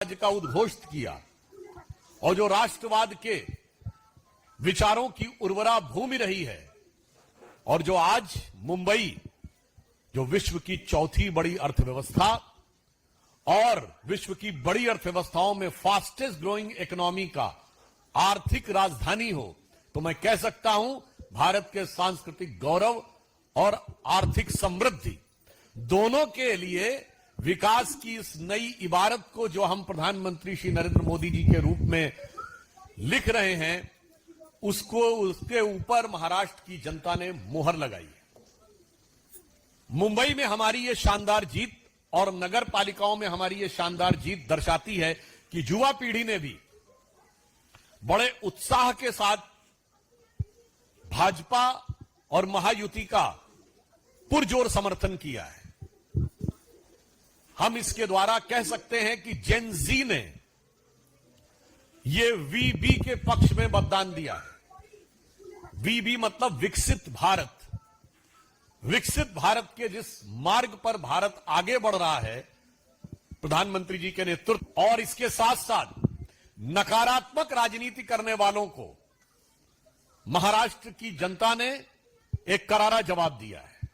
राज्य का उद्घोषित किया और जो राष्ट्रवाद के विचारों की उर्वरा भूमि रही है और जो आज मुंबई जो विश्व की चौथी बड़ी अर्थव्यवस्था और विश्व की बड़ी अर्थव्यवस्थाओं में फास्टेस्ट ग्रोइंग इकोनॉमी का आर्थिक राजधानी हो, तो मैं कह सकता हूं भारत के सांस्कृतिक गौरव और आर्थिक समृद्धि दोनों के लिए विकास की इस नई इबारत को जो हम प्रधानमंत्री श्री नरेंद्र मोदी जी के रूप में लिख रहे हैं, उसके ऊपर महाराष्ट्र की जनता ने मोहर लगाई है। मुंबई में हमारी ये शानदार जीत और नगर पालिकाओं में हमारी ये शानदार जीत दर्शाती है कि युवा पीढ़ी ने भी बड़े उत्साह के साथ भाजपा और महायुति का पुरजोर समर्थन किया है। हम इसके द्वारा कह सकते हैं कि जेन जी ने ये वीबी के पक्ष में मतदान दिया है। वीबी मतलब विकसित भारत। विकसित भारत के जिस मार्ग पर भारत आगे बढ़ रहा है प्रधानमंत्री जी के नेतृत्व, और इसके साथ साथ नकारात्मक राजनीति करने वालों को महाराष्ट्र की जनता ने एक करारा जवाब दिया है।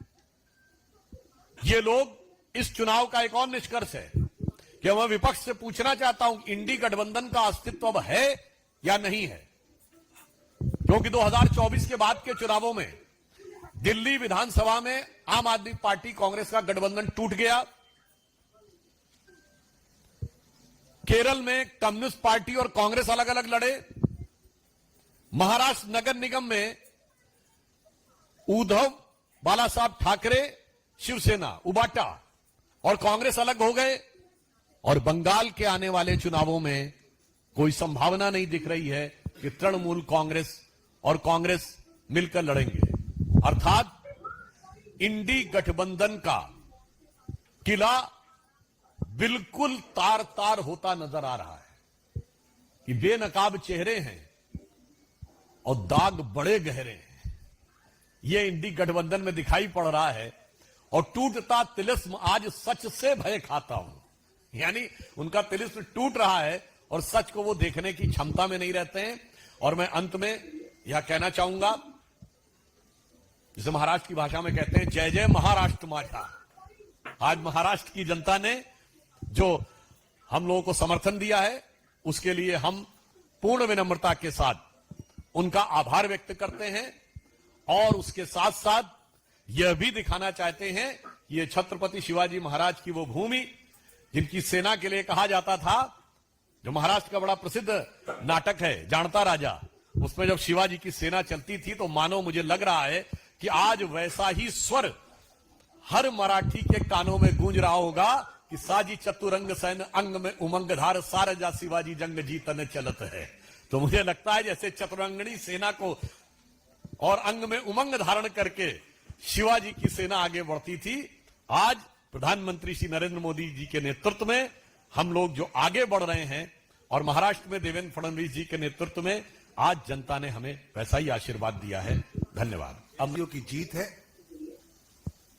ये लोग, इस चुनाव का एक और निष्कर्ष है कि मैं विपक्ष से पूछना चाहता हूं, इंडी गठबंधन का अस्तित्व अब है या नहीं है, क्योंकि 2024 के बाद के चुनावों में दिल्ली विधानसभा में आम आदमी पार्टी कांग्रेस का गठबंधन टूट गया। केरल में कम्युनिस्ट पार्टी और कांग्रेस अलग अलग लड़े। महाराष्ट्र नगर निगम में उद्धव बाला साहब ठाकरे, शिवसेना, उबाटा और कांग्रेस अलग हो गए। और बंगाल के आने वाले चुनावों में कोई संभावना नहीं दिख रही है कि तृणमूल कांग्रेस और कांग्रेस मिलकर लड़ेंगे। अर्थात इंडी गठबंधन का किला बिल्कुल तार तार होता नजर आ रहा है कि बेनकाब चेहरे हैं और दाग बड़े गहरे हैं। यह इंडी गठबंधन में दिखाई पड़ रहा है। और टूटता तिलिस्म आज सच से भय खाता हूं, यानी उनका तिलिस्म टूट रहा है और सच को वो देखने की क्षमता में नहीं रहते हैं। और मैं अंत में यह कहना चाहूंगा, जिसे महाराष्ट्र की भाषा में कहते हैं, जय जय महाराष्ट्र माझा। आज महाराष्ट्र की जनता ने जो हम लोगों को समर्थन दिया है, उसके लिए हम पूर्ण विनम्रता के साथ उनका आभार व्यक्त करते हैं। और उसके साथ साथ यह भी दिखाना चाहते हैं कि ये छत्रपति शिवाजी महाराज की वो भूमि जिनकी सेना के लिए कहा जाता था, जो महाराष्ट्र का बड़ा प्रसिद्ध नाटक है जानता राजा, उसमें जब शिवाजी की सेना चलती थी तो मानो मुझे लग रहा है कि आज वैसा ही स्वर हर मराठी के कानों में गूंज रहा होगा कि साजी चतुरंग सैन अंग में उमंग धार सारजा शिवाजी जंग जीतन चलत है। तो मुझे लगता है जैसे चतुरंगणी सेना को और अंग में उमंग धारण करके शिवाजी की सेना आगे बढ़ती थी, आज प्रधानमंत्री श्री नरेंद्र मोदी जी के नेतृत्व में हम लोग जो आगे बढ़ रहे हैं और महाराष्ट्र में देवेंद्र फडणवीस जी के नेतृत्व में आज जनता ने हमें वैसा ही आशीर्वाद दिया है। धन्यवाद। अमलियों की जीत है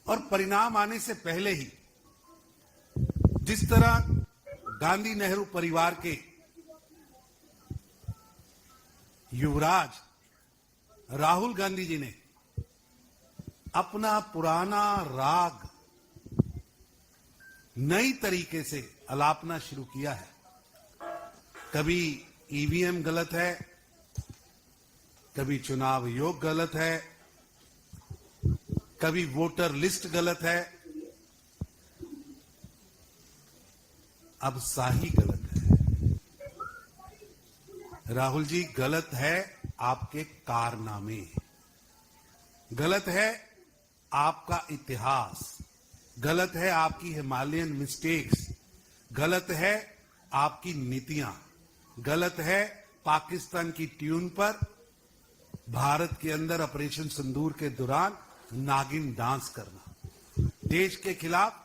और परिणाम आने से पहले ही जिस तरह गांधी नेहरू परिवार के युवराज राहुल गांधी जी ने अपना पुराना राग नई तरीके से अलापना शुरू किया है। कभी ईवीएम गलत है, कभी चुनाव योग गलत है, कभी वोटर लिस्ट गलत है, अब शाही गलत है। राहुल जी, गलत है आपके कारनामे, गलत है आपका इतिहास, गलत है आपकी हिमालयन मिस्टेक्स, गलत है आपकी नीतियां, गलत है पाकिस्तान की ट्यून पर भारत के अंदर ऑपरेशन सिंदूर के दौरान नागिन डांस करना, देश के खिलाफ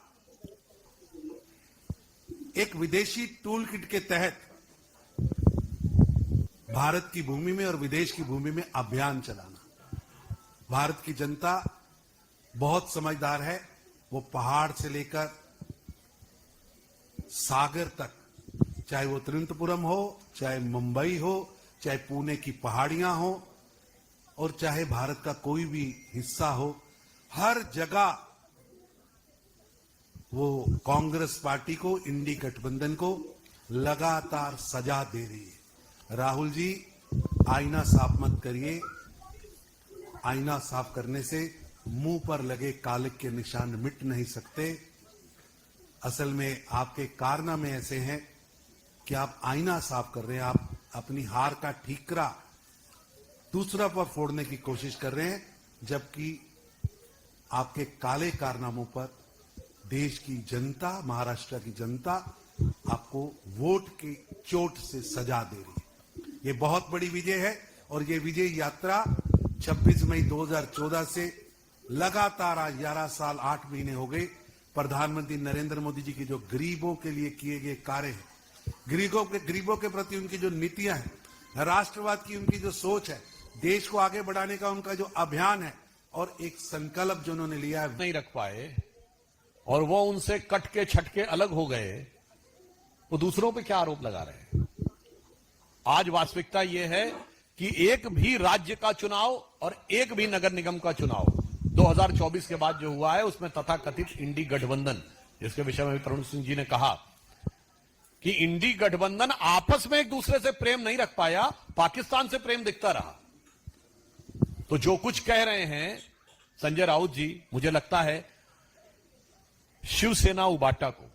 एक विदेशी टूल किट के तहत भारत की भूमि में और विदेश की भूमि में अभियान चलाना। भारत की जनता बहुत समझदार है, वो पहाड़ से लेकर सागर तक चाहे वो तिरुवनंतपुरम हो, चाहे मुंबई हो, चाहे पुणे की पहाड़ियां हो, और चाहे भारत का कोई भी हिस्सा हो, हर जगह वो कांग्रेस पार्टी को, इंडी गठबंधन को लगातार सजा दे रही है। राहुल जी, आईना साफ मत करिए। आईना साफ करने से मुंह पर लगे कालिक के निशान मिट नहीं सकते। असल में आपके कारनामे ऐसे हैं कि आप आईना साफ कर रहे हैं, आप अपनी हार का ठीकरा दूसरा पर फोड़ने की कोशिश कर रहे हैं, जबकि आपके काले कारनामों पर देश की जनता, महाराष्ट्र की जनता आपको वोट की चोट से सजा दे रही है। ये बहुत बड़ी विजय है और ये विजय यात्रा 26 मई 2014 से लगातार आज 11 साल 8 महीने हो गए प्रधानमंत्री नरेंद्र मोदी जी की जो गरीबों के लिए किए गए कार्य हैं, गरीबों के प्रति उनकी जो नीतियां हैं, राष्ट्रवाद की उनकी जो सोच है, देश को आगे बढ़ाने का उनका जो अभियान है और एक संकल्प जो उन्होंने लिया है, नहीं रख पाए और वो उनसे कट के छटके अलग हो गए, वो दूसरों पे क्या आरोप लगा रहे हैं। आज वास्तविकता यह है कि एक भी राज्य का चुनाव और एक भी नगर निगम का चुनाव 2024 के बाद जो हुआ है उसमें तथाकथित इंडी गठबंधन, जिसके विषय में तरुण सिंह जी ने कहा कि इंडी गठबंधन आपस में एक दूसरे से प्रेम नहीं रख पाया, पाकिस्तान से प्रेम दिखता रहा। तो जो कुछ कह रहे हैं संजय राउत जी, मुझे लगता है शिवसेना उबाटा को,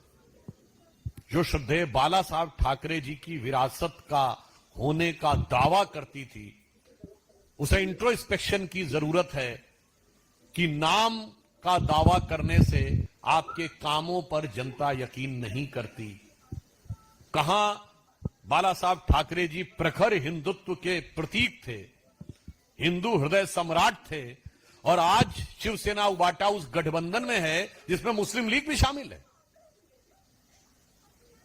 जो श्रद्धेय बाला साहब ठाकरे जी की विरासत का होने का दावा करती थी, उसे इंट्रोस्पेक्शन की जरूरत है कि नाम का दावा करने से आपके कामों पर जनता यकीन नहीं करती। कहां बाला साहब ठाकरे जी प्रखर हिंदुत्व के प्रतीक थे, हिंदू हृदय सम्राट थे, और आज शिवसेना उबाटा उस गठबंधन में है जिसमें मुस्लिम लीग भी शामिल है,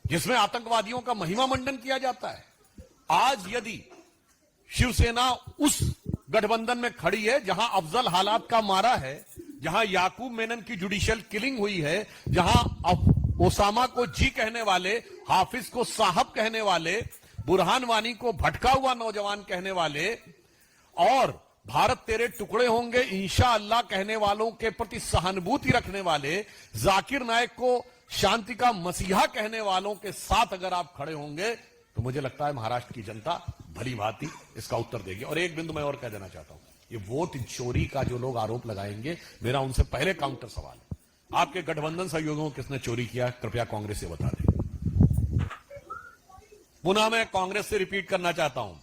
जिसमें आतंकवादियों का महिमा मंडन किया जाता है। आज यदि शिवसेना उस गठबंधन में खड़ी है जहां अफजल हालात का मारा है, जहां याकूब मेनन की जुडिशियल किलिंग हुई है, जहां ओसामा को जी कहने वाले, हाफिज को साहब कहने वाले, बुरहान वानी को भटका हुआ नौजवान कहने वाले, और भारत तेरे टुकड़े होंगे इंशाअल्लाह कहने वालों के प्रति सहानुभूति रखने वाले, जाकिर नायक को शांति का मसीहा कहने वालों के साथ अगर आप खड़े होंगे तो मुझे लगता है महाराष्ट्र की जनता भली भांति इसका उत्तर देगी। और एक बिंदु मैं और कह देना चाहता हूं, ये वोट चोरी का जो लोग आरोप लगाएंगे, मेरा उनसे पहले काउंटर सवाल है, आपके गठबंधन सहयोगियों को किसने चोरी किया, कृपया कांग्रेस से बता दें। पुनः मैं कांग्रेस से रिपीट करना चाहता हूं,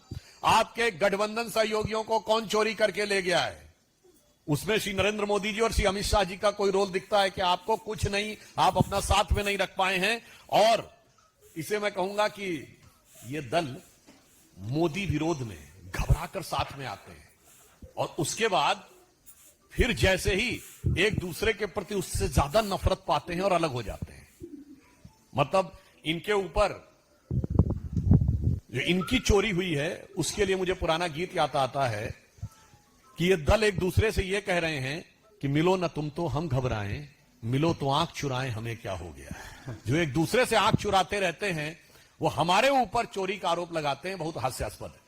आपके गठबंधन सहयोगियों को कौन चोरी करके ले गया है? उसमें श्री नरेंद्र मोदी जी और श्री अमित शाह जी का कोई रोल दिखता है कि आपको कुछ नहीं, आप अपना साथ में नहीं रख पाए हैं? और इसे मैं कहूंगा कि ये दल मोदी विरोध में घबराकर साथ में आते हैं और उसके बाद फिर जैसे ही एक दूसरे के प्रति उससे ज्यादा नफरत पाते हैं और अलग हो जाते हैं। मतलब इनके ऊपर जो इनकी चोरी हुई है उसके लिए मुझे पुराना गीत याद आता है कि ये दल एक दूसरे से ये कह रहे हैं कि मिलो न तुम तो हम घबराएं, मिलो तो आंख चुराएं हमें क्या हो गया। जो एक दूसरे से आंख चुराते रहते हैं वो हमारे ऊपर चोरी का आरोप लगाते हैं, बहुत हास्यास्पद है।